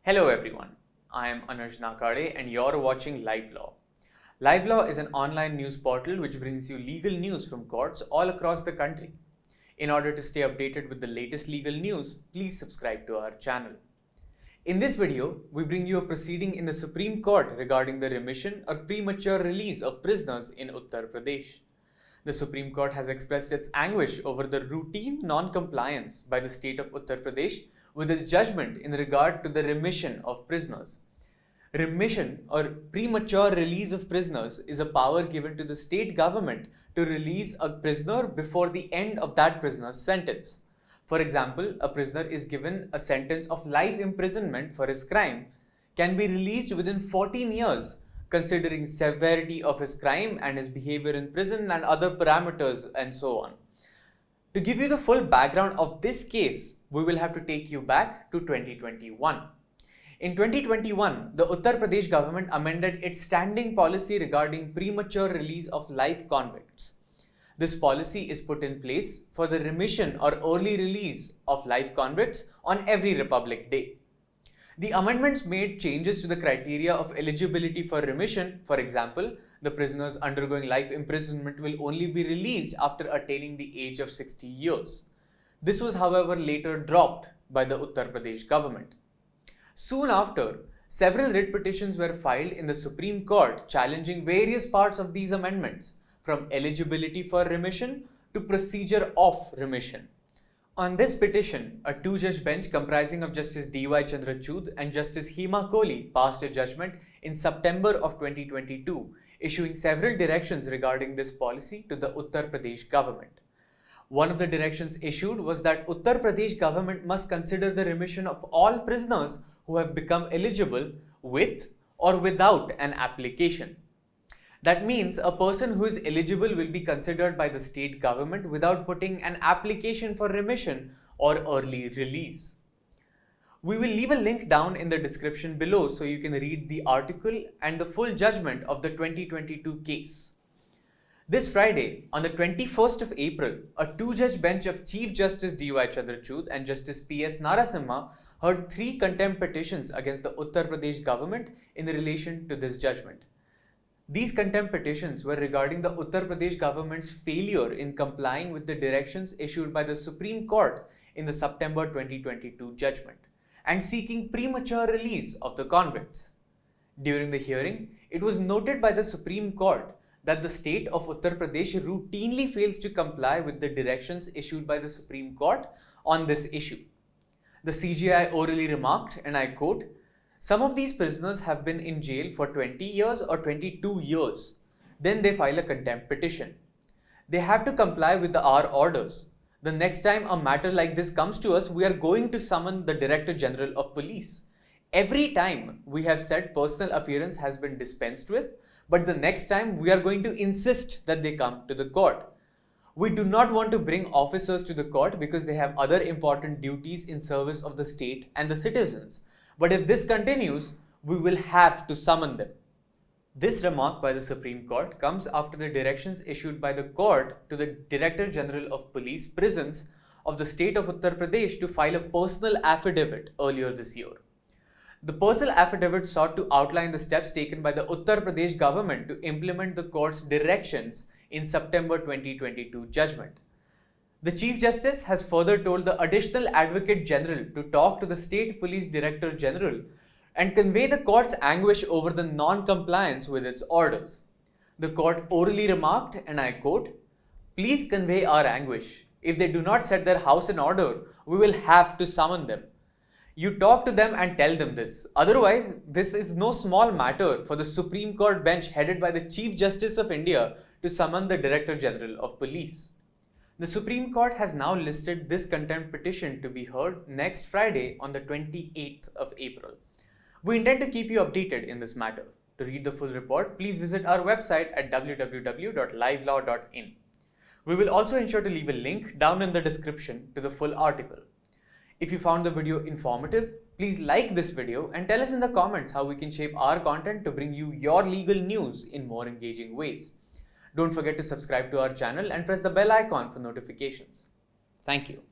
Hello everyone, I am Anuj Nakade and you're watching Livelaw. Livelaw is an online news portal which brings you legal news from courts all across the country. In order to stay updated with the latest legal news, please subscribe to our channel. In this video, we bring you a proceeding in the Supreme Court regarding the remission or premature release of prisoners in Uttar Pradesh. The Supreme Court has expressed its anguish over the routine non-compliance by the state of Uttar Pradesh with its judgment in regard to the remission of prisoners. Remission or premature release of prisoners is a power given to the state government to release a prisoner before the end of that prisoner's sentence. For example, a prisoner is given a sentence of life imprisonment for his crime, can be released within 14 years, considering severity of his crime and his behavior in prison and other parameters and so on. To give you the full background of this case, we will have to take you back to 2021. In 2021, the Uttar Pradesh government amended its standing policy regarding premature release of life convicts. This policy is put in place for the remission or early release of life convicts on every Republic Day. The amendments made changes to the criteria of eligibility for remission. For example, the prisoners undergoing life imprisonment will only be released after attaining the age of 60 years. This was, however, later dropped by the Uttar Pradesh government. Soon after, several writ petitions were filed in the Supreme Court challenging various parts of these amendments, from eligibility for remission to procedure of remission. On this petition, a two-judge bench comprising of Justice D.Y. Chandrachud and Justice Hema Kohli passed a judgment in September of 2022, issuing several directions regarding this policy to the Uttar Pradesh government. One of the directions issued was that Uttar Pradesh government must consider the remission of all prisoners who have become eligible with or without an application. That means a person who is eligible will be considered by the state government without putting an application for remission or early release. We will leave a link down in the description below so you can read the article and the full judgment of the 2022 case. This Friday, on the 21st of April, a two-judge bench of Chief Justice D.Y. Chandrachud and Justice P.S. Narasimha heard 3 contempt petitions against the Uttar Pradesh government in relation to this judgment. These contempt petitions were regarding the Uttar Pradesh government's failure in complying with the directions issued by the Supreme Court in the September 2022 judgment and seeking premature release of the convicts. During the hearing, it was noted by the Supreme Court that the state of Uttar Pradesh routinely fails to comply with the directions issued by the Supreme Court on this issue. The CJI orally remarked, and I quote, "Some of these prisoners have been in jail for 20 years or 22 years. Then they file a contempt petition. They have to comply with our orders. The next time a matter like this comes to us, we are going to summon the Directorate General of Police. Every time we have said personal appearance has been dispensed with, but the next time we are going to insist that they come to the court. We do not want to bring officers to the court because they have other important duties in service of the state and the citizens. But if this continues, we will have to summon them." This remark by the Supreme Court comes after the directions issued by the court to the Director General of Police Prisons of the state of Uttar Pradesh to file a personal affidavit earlier this year. The personal affidavit sought to outline the steps taken by the Uttar Pradesh government to implement the court's directions in September 2022 judgment. The Chief Justice has further told the Additional Advocate General to talk to the State Police Director General and convey the court's anguish over the non-compliance with its orders. The court orally remarked, and I quote, "Please convey our anguish. If they do not set their house in order, we will have to summon them. You talk to them and tell them this. Otherwise, this is no small matter for the Supreme Court bench headed by the Chief Justice of India to summon the Director General of Police." The Supreme Court has now listed this contempt petition to be heard next Friday on the 28th of April. We intend to keep you updated in this matter. To read the full report, please visit our website at www.livelaw.in. We will also ensure to leave a link down in the description to the full article. If you found the video informative, please like this video and tell us in the comments how we can shape our content to bring you your legal news in more engaging ways. Don't forget to subscribe to our channel and press the bell icon for notifications. Thank you.